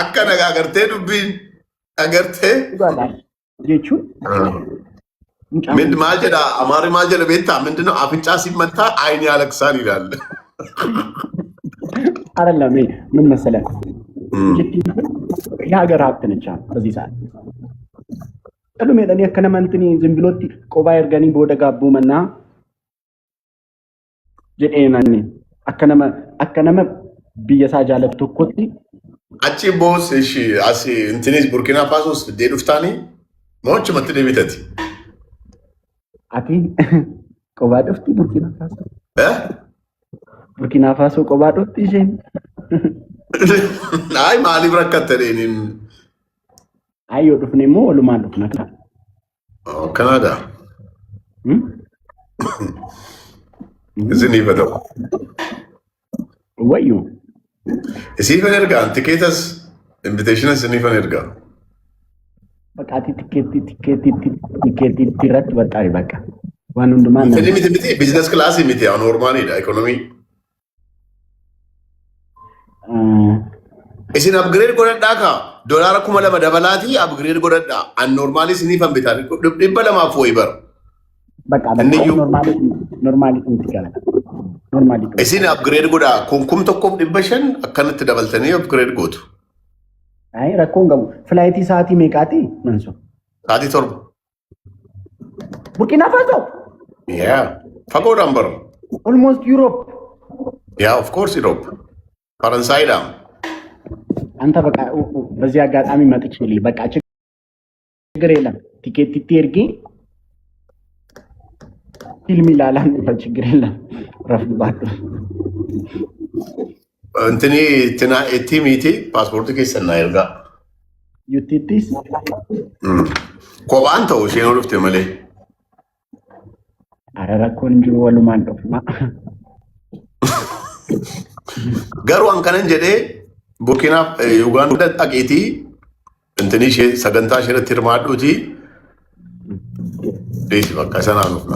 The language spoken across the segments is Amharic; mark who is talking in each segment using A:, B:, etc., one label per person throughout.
A: Akka nagaa agartee dubbiin agartee.
B: Jechuun
A: maal jedha Amaarri maal jedha beektaa ምንድነው አፍንጫ ሲመታ አይን ያለቅሳል ይላል።
B: አይደለም ምን መሰለህ የሀገር ሀብት ነች በዚህ ሰዓት ጥሉም የለኔ ከነመንትኒ ዝም ብሎት ቆባ ይርገኒ በወደጋቡ መና ጀዴናኒ አከነመ ቢየሳ ጃለፍቶ ኮቲ
A: አቺ ቦስ እሺ አሲ እንትኒስ ቡርኪና ፋሶስ ዴዱፍታኒ ሞች መትደ ቤተቲ
B: አቲ ቆባ ዶፍቲ ቡርኪና ፋሶ ቆባ ዶፍቲ ጀን
A: አይ ማሊ ብረከተኔን
B: አዮ ዱፍኔሞ ወሉማን ዱፍነካ
A: ካናዳ እዝኒ በደው
B: ወዩ
A: እሲፈን እርጋ ቲኬትስ ኢንቪቴሽንስ እኒፈን እርጋ
B: በቃ ቲኬት ቲረት በቃሪ በቃ ዋኑን ማን ነው
A: እንዴ ቢዝነስ ክላስ ሚቲ ያው ኖርማሊ ኢኮኖሚ እሲን አፕግሬድ ጎረዳካ ዶላር ኩማ ለመደበላቲ አፕግሬድ ጎረዳ አን ኖርማሊ ሲኒፈን ቢታል ዲበለማ ፎይበር
B: በቃ ኖርማሊ እንትካለ ኖርማሊ
A: እሲን አፕግሬድ ጎዳ ኮንኩም ተኮም ዲበሽን አከነት ደበልተኒ አፕግሬድ ጎቱ
B: አይ ረኮን ገቡ ፍላይቲ ሰዓቲ ሜቃቲ መንሶ
A: ሰዓቲ ቶርብ
B: ቡርኪና ፋሶ
A: ያ ፈጎ ነምበር
B: ኦልሞስት ዩሮፕ
A: ያ ኦፍ ኮርስ ዩሮፕ ፈረንሳይ ዳ
B: አንተ በቃ በዚህ አጋጣሚ መጥቼልኝ በቃ ችግር የለም ቲኬት ትርጊ ፊልም ይላላን ችግር የለም ረፍ ባዶ
A: እንትኒ ትና ኤቲሚቲ ፓስፖርት ከሰና ይርጋ
B: ዩቲቲስ
A: ኮባንተው ሼኖ ሉፍት መለ
B: አረራ ኮንጆ ወሉማን ዶፍማ
A: ገሩን ከነን ጀዴ ቡርኪና ዩጋንዳ አቄቲ እንትኒ ሰገንታ ሽረት ይርማዱቲ ዴስ በቃ ሰናኑና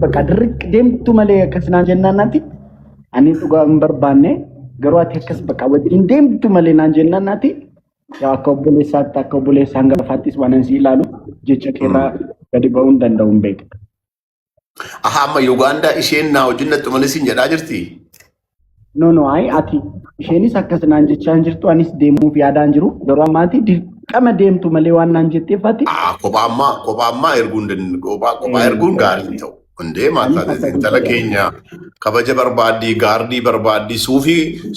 B: በቃ ድርቅ ደምቱ መለ ከስና ጀናናቲ አኒ ጡጋ እንበርባኔ ገሯት የከስ በቃ ወዲ ደምቱ መለ ናንጀናናቲ ያ ኮቦሌ ሳታ ኮቦሌ ሳንጋፋቲስ ዋነንሲ ይላሉ ጀቸኬራ ገዲባውን ደንደውን ቤት አሃማ
A: ዩጋንዳ ኢሼና ወጅነት መልሲን ጀዳ ጅርቲ
B: ኖ አይ አቲ ኢሼኒስ አከስና እንጀቻን ጅርቱ አኒስ ደሙ ፊያዳንጅሩ ገሯማቲ ቀመ ደምቱ መለ ዋናን ጀቴ ፋቲ
A: ኮባማ ኤርጉንድን ኮባ ኤርጉን ጋርንተው እንዴ ማለት ተለከኛ ከበጀ በርባዲ ጋርዲ በርባዲ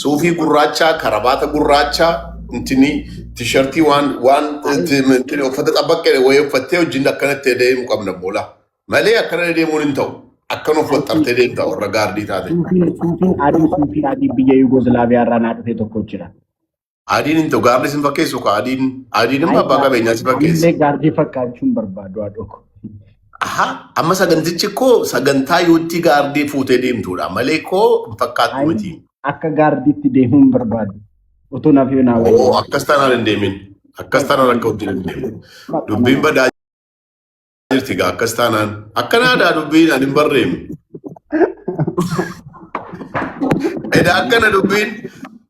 A: ሱፊ ጉራቻ ከረባተ ጉራቻ እንትኒ ቲሸርቲ ዋን እንትኒ ወፈተ ጠበቀ ወይ ወፈተው ጅንዳ ከነተ ደም ቆም ነቦላ መለ አከረ ደሙን እንተው አከኖ ፈጠርተ ደም ታው ረጋርዲ ታተ
B: ሱፊ አዲ ብየ ዩጎዝላቪያ ራናት ተተኮችራ
A: አዲን እንተው ጋርዲ ሲንፈከሱ አዲንም አባጋ በእኛ ሲፈከስ
B: ጋርዲ ፈካቹን በርባዶ አዶኮ
A: አሃ አመ ሰገንትች እኮ ሰገንታ ዩቲ ጋርዲ ፉቴ ደምቱዳ መሌኮ ፈካቱ ወቲ
B: አከ ጋርዲት ደሙን በርባዶ ኦቶና ፊና ወይ
A: አከስታና እንደምን አከስታና ረከውት እንደምን ዱቢን በዳ ጅርቲ ጋ አከስታናን አከናዳ ዱቢን አንበረም ኤዳ አከና ዱቢን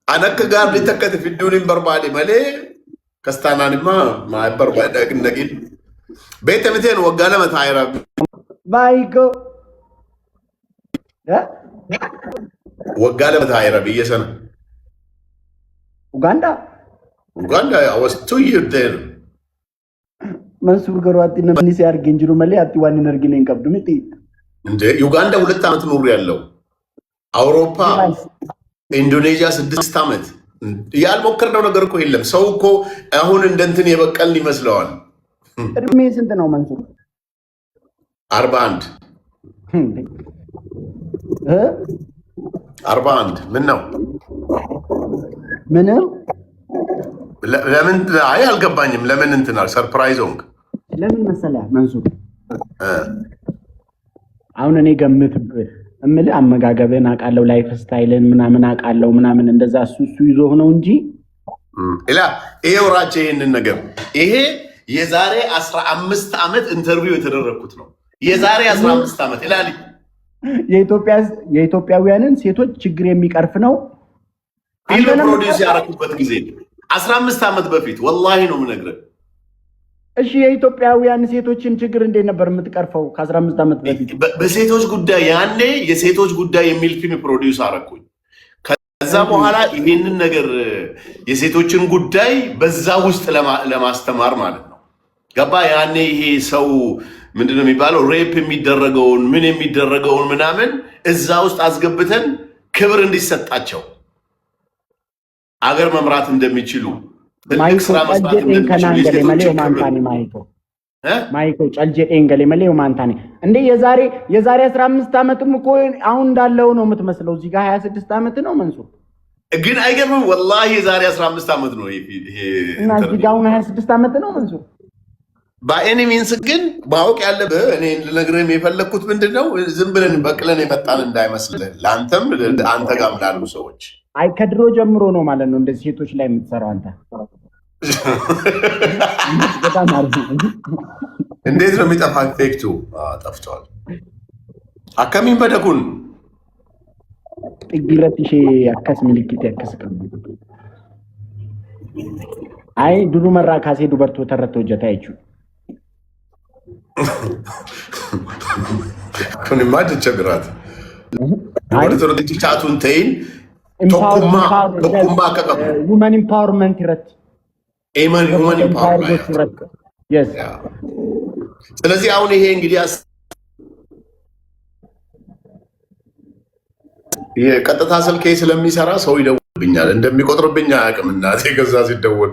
A: አነከ ጋርዲ ተከተ ፊዱን በርባዲ መሌ ከስታናንማ ማይበርባዳ ግንደጊን ቤተ ምቴን ወጋለ መታይራ
B: ባይኮ
A: ወጋለ መታይራ በየሰና
B: Uganda,
A: I was 2 years there.
B: Mansur Garwati namni se argin jiru male atti waan hin argine hin qabdu miti.
A: Uganda 2 ዓመት ኖር ያለው አውሮፓ ኢንዶኔዥያ 6 ዓመት ያልሞከርነው ነገር እኮ የለም። ሰው እኮ አሁን እንደንትን የበቀልን ይመስለዋል።
B: እድሜ ስንት ነው መንሱር?
A: 41 41 ምን ነው?
B: ምንም
A: ለምን አይ አልገባኝም። ለምን እንትና ሰርፕራይዝ ሆንክ?
B: ለምን መሰለህ መንሱር አሁን እኔ ገምት እምልህ አመጋገብን አውቃለሁ፣ ላይፍ ስታይልን ምናምን አውቃለሁ ምናምን እንደዛ እሱ ይዞ ነው እንጂ
A: ይሄው ራቼ ይሄንን ነገር ይሄ የዛሬ 15 ዓመት ኢንተርቪው የተደረኩት ነው። የዛሬ 15 ዓመት ይላል።
B: የኢትዮጵያውያንን ሴቶች ችግር የሚቀርፍ ነው።
A: ፊልም ፕሮዲውስ ያደረኩበት ጊዜ 15 ዓመት በፊት ወላሂ ነው የምነግርህ።
B: እሺ የኢትዮጵያውያን ሴቶችን ችግር እንዴት ነበር የምትቀርፈው? ከ15 ዓመት በፊት
A: በሴቶች ጉዳይ ያኔ የሴቶች ጉዳይ የሚል ፊልም ፕሮዲውስ አደረኩኝ። ከዛ በኋላ ይሄንን ነገር የሴቶችን ጉዳይ በዛ ውስጥ ለማስተማር ማለት ነው። ገባ? ያኔ ይሄ ሰው ምንድነው የሚባለው ሬፕ የሚደረገውን ምን የሚደረገውን ምናምን እዛ ውስጥ አስገብተን ክብር እንዲሰጣቸው አገር መምራት እንደሚችሉ ትልቅ ስራ መስራት እንደሚችሉ
B: ማይኮ ጨልጄጤን ገሌ መሌው ማንታኔ እንዴ የዛሬ 15 ዓመትም እኮ አሁን እንዳለው ነው የምትመስለው። እዚህ ጋር 26 ዓመት ነው መንሱር።
A: ግን አይገርምም? ወላሂ የዛሬ 15 ዓመት ነው ይሄ
B: እና እዚህ ጋር አሁን 26 ዓመት ነው መንሱር።
A: በኤኒ ሚንስ ግን ማወቅ ያለብህ እኔ ልነግርህ የፈለግኩት ምንድነው ዝም ብለን በቅለን የመጣን እንዳይመስልህ ለአንተም አንተ ጋርም ላሉ ሰዎች።
B: አይ ከድሮ ጀምሮ ነው ማለት ነው እንደዚህ ሴቶች ላይ የምትሰራው አንተ።
A: እንዴት ነው የሚጠፋ? ፌክቱ ጠፍቷል። አከሚን በደኩን
B: ጥጊረት ሺ አከስ ምልክት ያከስ አይ ዱሩ መራ ካሴ ዱበርቶ ተረቶ ጀታ ይቹ
A: kun imagine ቸግራት ወደ ቻቱን ተይን ቶኩማ ከቀቡ
B: women empowerment ይረት
A: women empowerment
B: yes
A: ስለዚህ አሁን ይሄ እንግዲህ የቀጥታ ስልኬ ስለሚሰራ ሰው ይደውልብኛል። እንደሚቆጥርብኝ አያውቅም። እናቴ ገዛ ሲደውል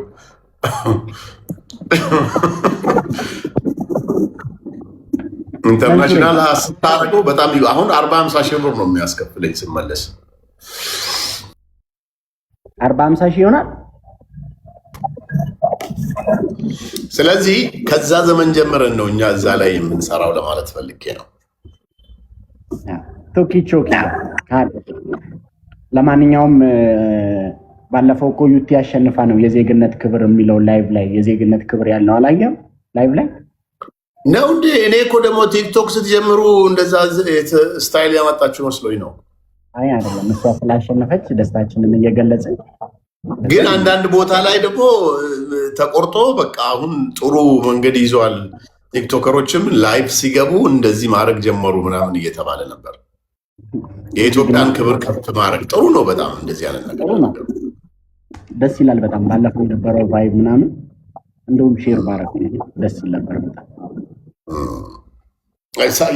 A: ኢንተርናሽናል ስታደርገው በጣም አሁን 40-50 ሺህ ብር ነው የሚያስከፍለኝ ስመለስ።
B: 40-50 ሺህ ይሆናል።
A: ስለዚህ ከዛ ዘመን ጀምረን ነው እኛ እዛ ላይ የምንሰራው ለማለት ፈልጌ ነው።
B: ቶኪ ቾኪ ለማንኛውም ባለፈው እኮ ዩቲ ያሸንፋ ነው የዜግነት ክብር የሚለው ላይቭ ላይ የዜግነት ክብር ያለው አላየም? ላይቭ ላይ
A: ነው እንዴ? እኔ እኮ ደግሞ ቲክቶክ ስትጀምሩ እንደዛ ስታይል ያመጣችሁ መስሎኝ ነው።
B: አይ አይደለም፣ እሷ ስላሸነፈች ደስታችንን እየገለጽን
A: ግን አንዳንድ ቦታ ላይ ደግሞ ተቆርጦ በቃ አሁን ጥሩ መንገድ ይዟል። ቲክቶከሮችም ላይቭ ሲገቡ እንደዚህ ማድረግ ጀመሩ ምናምን እየተባለ ነበር። የኢትዮጵያን ክብር ከፍ ማድረግ ጥሩ ነው በጣም እንደዚህ አይነት ነገር
B: ደስ ይላል በጣም። ባለፈው የነበረው ቫይብ ምናምን እንደውም ሼር ባረክ ደስ ይላል ነበር በጣም።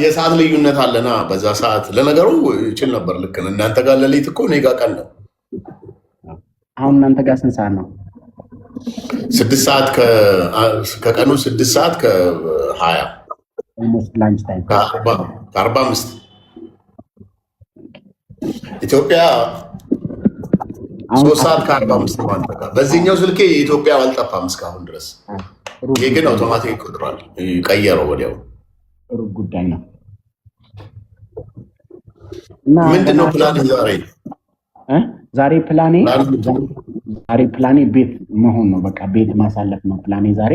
A: የሰዓት ልዩነት አለና በዛ ሰዓት ለነገሩ ይችል ነበር። ልክ እናንተ ጋር ሌሊት እኮ እኔ ጋር ቀን ነው።
B: አሁን እናንተ ጋር ስንት ሰዓት ነው?
A: 6 ሰዓት ከቀኑ 6 ሰዓት ከ20
B: ኦልሞስት ላንች ታይም
A: ከ45 ኢትዮጵያ 3 ሰዓት ከ45 ማለት ነው። በዚህኛው ስልኬ የኢትዮጵያ አልጠፋም እስካሁን ድረስ። ይሄ ግን አውቶማቲክ ይቆጥራል፣ ቀየረው ወዲያው።
B: ጥሩ ጉዳይ ነው።
A: ምንድነው ፕላን
B: ዛሬ ፕላኔ ቤት መሆን ነው። በቃ ቤት ማሳለፍ ነው ፕላኔ። ዛሬ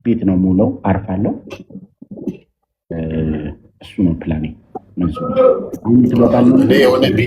B: ቤት ነው ሙለው አርፋለሁ። እሱ ነው ፕላኔ። ምን